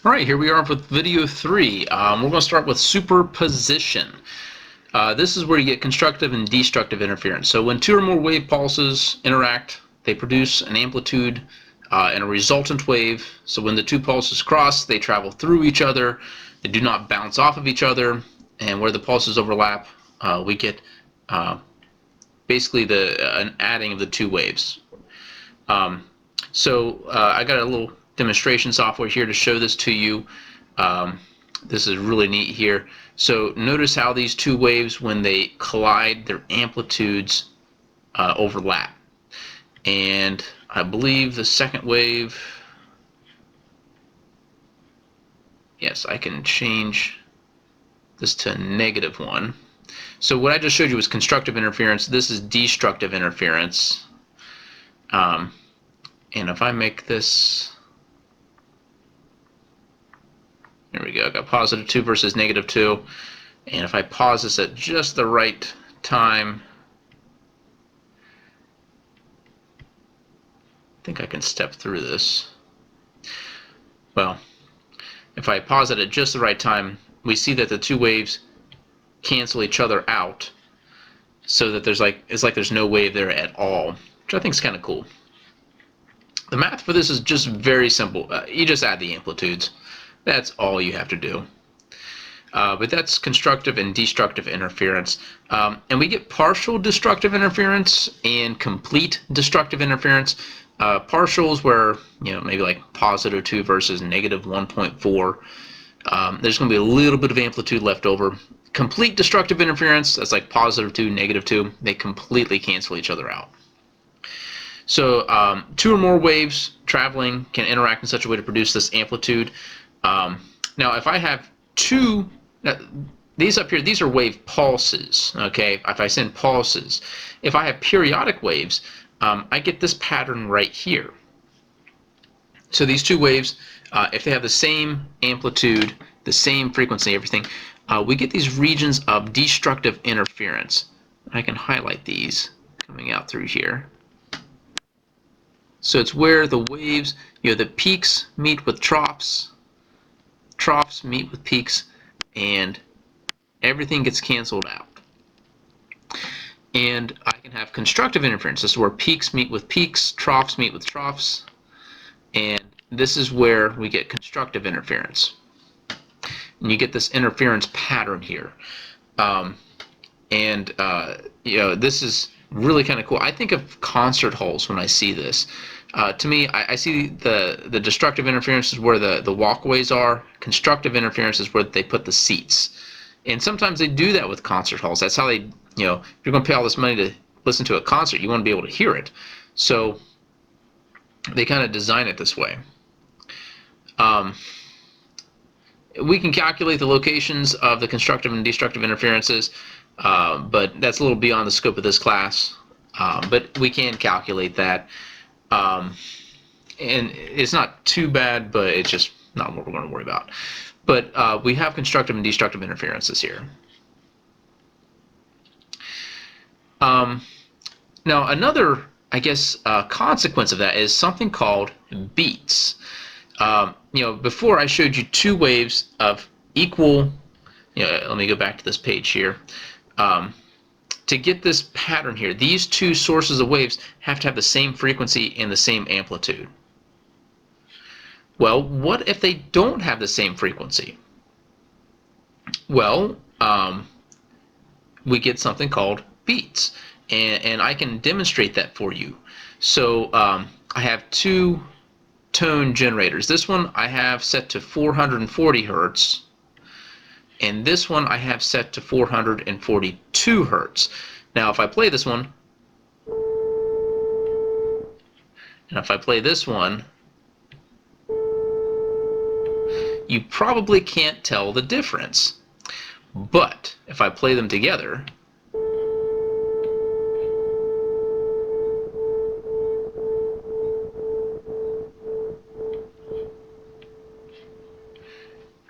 Alright, here we are with video 3. We're going to start with superposition. This is where you get constructive and destructive interference. So when two or more wave pulses interact, they produce an amplitude and a resultant wave. So when the two pulses cross, they travel through each other. They do not bounce off of each other. And where the pulses overlap, we get basically an adding of the two waves. I got a little demonstration software here to show this to you. This is really neat here. So notice how these two waves, when they collide, their amplitudes overlap. And I believe the second wave, yes, I can change this to a -1. So what I just showed you was constructive interference. This is destructive interference. And if I make this, there we go, I got +2 versus -2. And if I pause this at just the right time, I think I can step through this. Well, if I pause it at just the right time, we see that the two waves cancel each other out, so that it's like there's no wave there at all, which I think is kind of cool. The math for this is just very simple. You just add the amplitudes. That's all you have to do. But that's constructive and destructive interference. And we get partial destructive interference and complete destructive interference. Partials where, maybe like +2 versus -1.4. There's going to be a little bit of amplitude left over. Complete destructive interference, that's like +2, -2. They completely cancel each other out. So two or more waves traveling can interact in such a way to produce this amplitude. Now if I have two, these up here, these are wave pulses, okay? If I send pulses. If I have periodic waves, I get this pattern right here. So these two waves, if they have the same amplitude, the same frequency, everything, we get these regions of destructive interference. I can highlight these coming out through here. So it's where the waves, the peaks meet with troughs, troughs meet with peaks, and everything gets canceled out. And I can have constructive interference. This is where peaks meet with peaks, troughs meet with troughs, and this is where we get constructive interference. And you get this interference pattern here. This is really kind of cool. I think of concert halls when I see this. To me, I see the destructive interference is where the walkways are. Constructive interference is where they put the seats. And sometimes they do that with concert halls. That's how they, if you're going to pay all this money to listen to a concert, you want to be able to hear it. So they kind of design it this way. We can calculate the locations of the constructive and destructive interferences, but that's a little beyond the scope of this class. But we can calculate that. And it's not too bad, but it's just not what we're going to worry about. But we have constructive and destructive interferences here. Now another, I guess, consequence of that is something called beats. Before I showed you two waves of equal, let me go back to this page here. To get this pattern here, these two sources of waves have to have the same frequency and the same amplitude. Well, what if they don't have the same frequency? Well, we get something called beats, and I can demonstrate that for you. So I have two tone generators. This one I have set to 440 Hertz. And this one I have set to 442 Hertz. Now if I play this one, and if I play this one, you probably can't tell the difference. But if I play them together,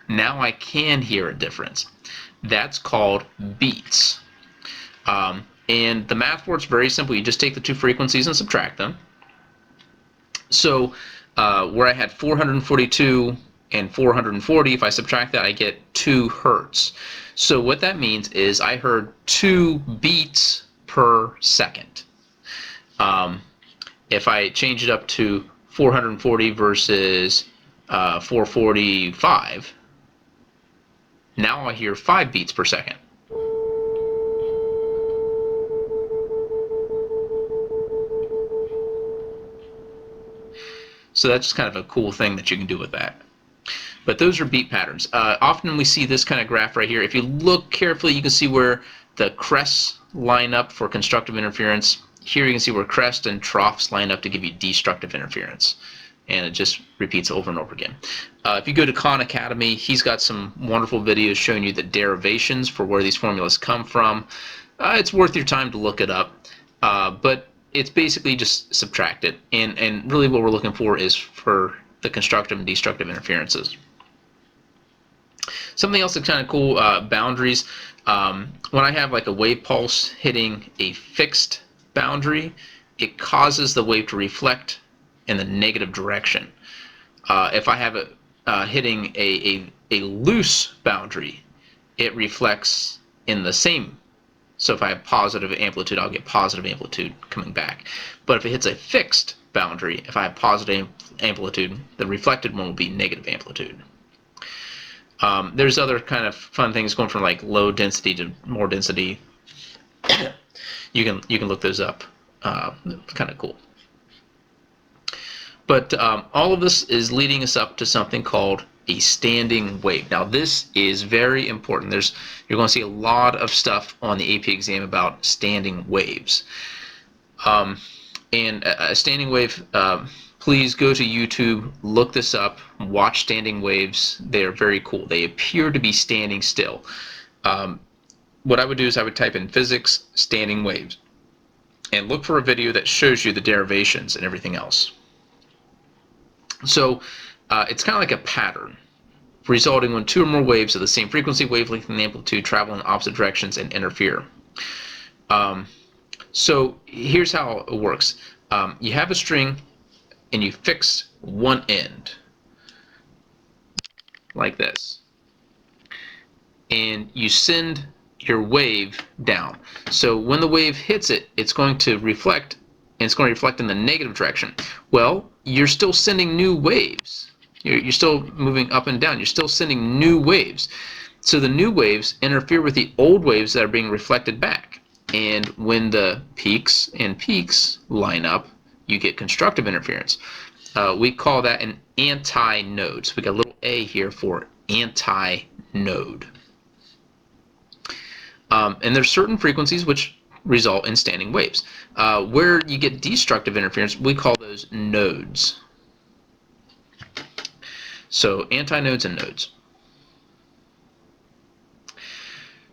now I can hear a difference. That's called beats. And the math for it's very simple. You just take the two frequencies and subtract them. So where I had 442 and 440, if I subtract that, I get 2 hertz. So what that means is I heard 2 beats per second. If I change it up to 440 versus 445, now I hear 5 beats per second. So that's kind of a cool thing that you can do with that. But those are beat patterns. Often we see this kind of graph right here. If you look carefully, you can see where the crests line up for constructive interference. Here you can see where crest and troughs line up to give you destructive interference. And it just repeats over and over again. If you go to Khan Academy, he's got some wonderful videos showing you the derivations for where these formulas come from. It's worth your time to look it up. But it's basically just subtract it. And really what we're looking for is for the constructive and destructive interferences. Something else that's kind of cool, boundaries. When I have like a wave pulse hitting a fixed boundary, it causes the wave to reflect in the negative direction. If I have it hitting a loose boundary, it reflects in the same. So if I have positive amplitude, I'll get positive amplitude coming back. But if it hits a fixed boundary, if I have positive amplitude, the reflected one will be negative amplitude. There's other kind of fun things going from like low density to more density. You can look those up. It's kind of cool. But all of this is leading us up to something called a standing wave. Now this is very important. You're going to see a lot of stuff on the AP exam about standing waves. And a standing wave, please go to YouTube, look this up, watch standing waves. They are very cool. They appear to be standing still. What I would do is I would type in physics standing waves and look for a video that shows you the derivations and everything else. So it's kind of like a pattern, resulting when 2 or more waves of the same frequency, wavelength, and amplitude travel in opposite directions and interfere. So here's how it works. You have a string and you fix one end like this, and you send your wave down. So when the wave hits it, it's going to reflect, and it's going to reflect in the negative direction. Well, you're still sending new waves. You're still moving up and down. You're still sending new waves. So the new waves interfere with the old waves that are being reflected back. And when the peaks and peaks line up, you get constructive interference. We call that an anti-node. So we got a little a here for anti-node. And there's certain frequencies which result in standing waves. Where you get destructive interference, we call those nodes. So antinodes and nodes.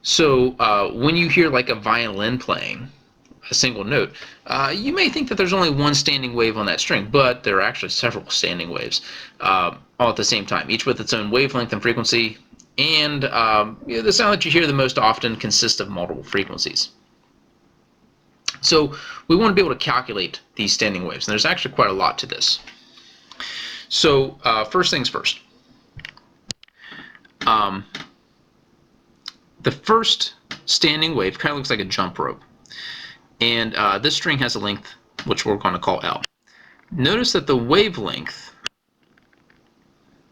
So when you hear like a violin playing a single note, you may think that there's only one standing wave on that string, but there are actually several standing waves all at the same time, each with its own wavelength and frequency. And the sound that you hear the most often consists of multiple frequencies. So we want to be able to calculate these standing waves, and there's actually quite a lot to this. So first things first. The first standing wave kind of looks like a jump rope, and this string has a length which we're going to call L. Notice that the wavelength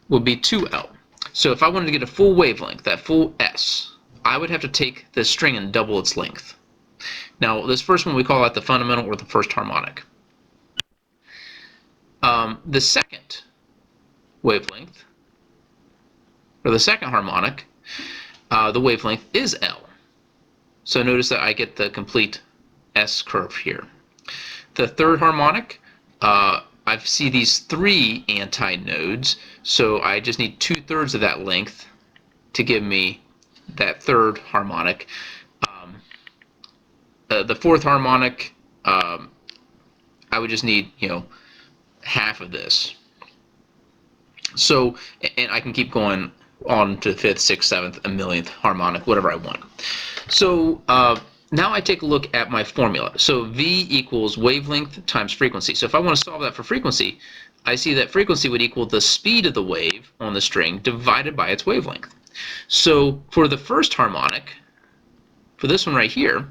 would be 2L. So if I wanted to get a full wavelength, that full S, I would have to take this string and double its length. Now this first one we call that the fundamental or the first harmonic. The second wavelength, or the second harmonic, the wavelength is L. So notice that I get the complete S curve here. The third harmonic, I see these 3 antinodes, so I just need 2/3 of that length to give me that third harmonic. The fourth harmonic, I would just need, half of this. So, and I can keep going on to the 5th, 6th, 7th, a 1,000,000th harmonic, whatever I want. So now I take a look at my formula. So V equals wavelength times frequency. So if I want to solve that for frequency, I see that frequency would equal the speed of the wave on the string divided by its wavelength. So for the first harmonic, for this one right here,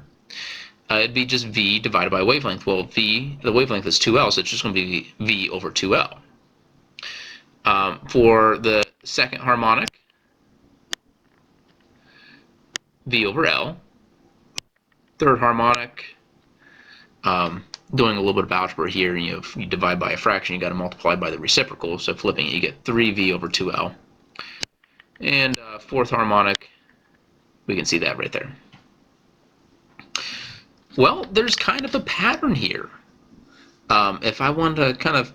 it'd be just V divided by wavelength. Well, V, the wavelength is 2L, so it's just going to be V over 2L. For the second harmonic, V over L. Third harmonic, doing a little bit of algebra here, if you divide by a fraction, you got to multiply by the reciprocal, so flipping it, you get 3V over 2L. And fourth harmonic, we can see that right there. Well, there's kind of a pattern here. If I want to kind of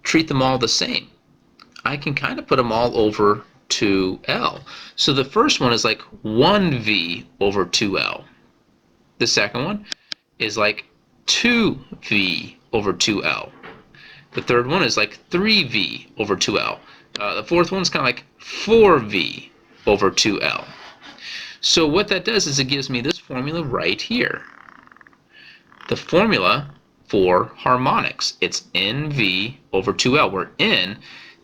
treat them all the same, I can kind of put them all over 2L. So the first one is like 1V over 2L. The second one is like 2V over 2L. The third one is like 3V over 2L. The fourth one is kind of like 4V over 2L. So what that does is it gives me this formula right here. The formula for harmonics. It's NV over 2L, where N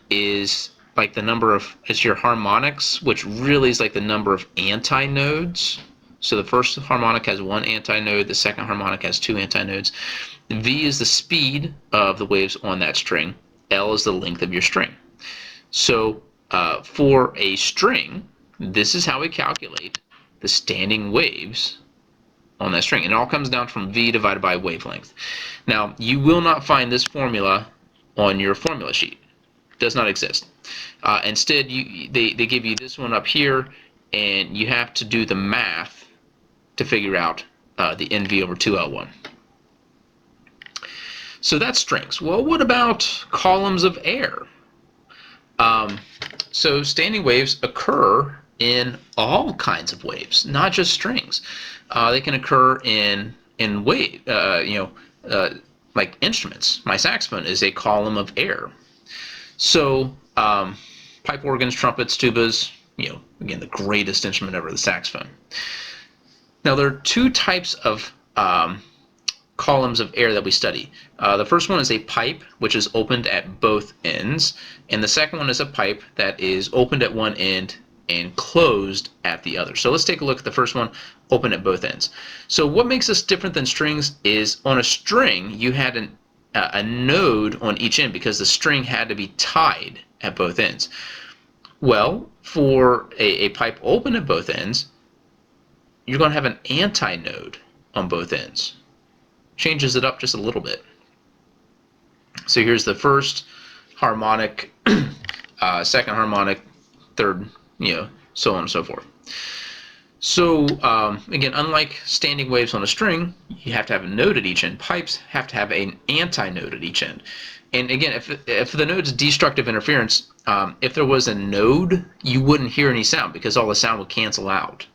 is like the number of, it's your harmonics, which really is like the number of antinodes. So the first harmonic has one antinode, the second harmonic has two antinodes. V is the speed of the waves on that string. L is the length of your string. So for a string, this is how we calculate the standing waves on that string. And it all comes down from V divided by wavelength. Now, you will not find this formula on your formula sheet. It does not exist. Instead, they give you this one up here, and you have to do the math to figure out the NV over 2L one. So that's strings. Well, what about columns of air? So standing waves occur in all kinds of waves, not just strings. They can occur in wave, like instruments. My saxophone is a column of air. So pipe organs, trumpets, tubas, again, the greatest instrument ever, the saxophone. Now there are two types of columns of air that we study. The first one is a pipe, which is opened at both ends, and the second one is a pipe that is opened at one end and closed at the other. So let's take a look at the first one, open at both ends. So what makes this different than strings is on a string you had a node on each end because the string had to be tied at both ends. Well, for a pipe open at both ends, you're going to have an antinode on both ends. Changes it up just a little bit. So here's the first harmonic, second harmonic, third, so on and so forth. So again, unlike standing waves on a string, you have to have a node at each end. Pipes have to have an antinode at each end. And again, if the node's destructive interference, if there was a node, you wouldn't hear any sound because all the sound would cancel out.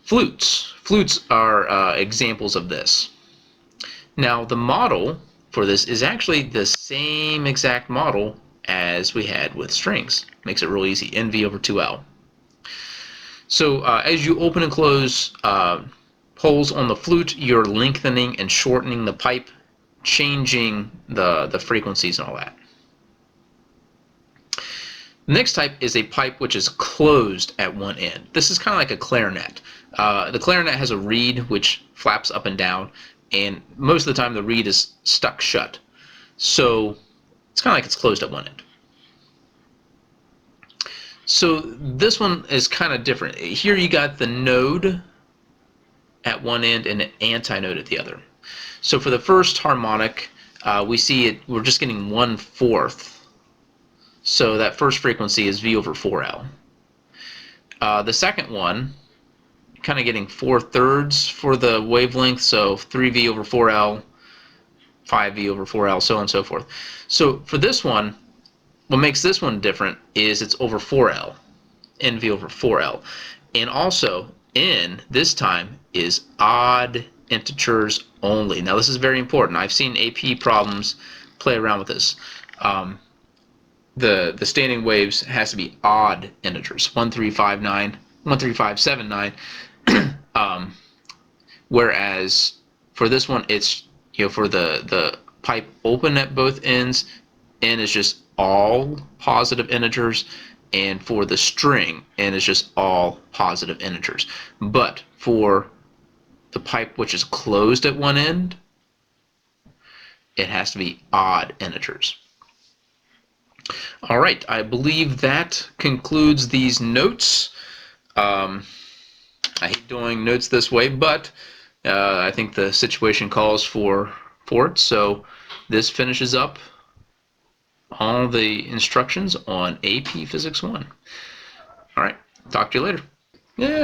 Flutes are examples of this. Now the model for this is actually the same exact model as we had with strings. Makes it real easy, NV over 2L. So as you open and close holes on the flute, you're lengthening and shortening the pipe, changing the frequencies and all that. The next type is a pipe which is closed at one end. This is kind of like a clarinet. The clarinet has a reed which flaps up and down, and most of the time the reed is stuck shut. So it's kind of like it's closed at one end. So this one is kind of different. Here you got the node at one end and an antinode at the other. So for the first harmonic, we see it, we're just getting 1/4. So that first frequency is V over 4L. The second one, kind of getting 4/3 for the wavelength, so 3V over 4L, 5V over 4L, so on and so forth. So for this one, what makes this one different is it's over 4L, NV over 4L. And also, N this time is odd integers only. Now this is very important. I've seen AP problems play around with this. The standing waves has to be odd integers, 1359, 13579. Whereas for this one, it's for the pipe open at both ends, n is just all positive integers, and for the string, n is just all positive integers. But for the pipe which is closed at one end, it has to be odd integers. All right, I believe that concludes these notes. I hate doing notes this way, but I think the situation calls for it. So this finishes up all the instructions on AP Physics 1. All right, talk to you later. Yeah.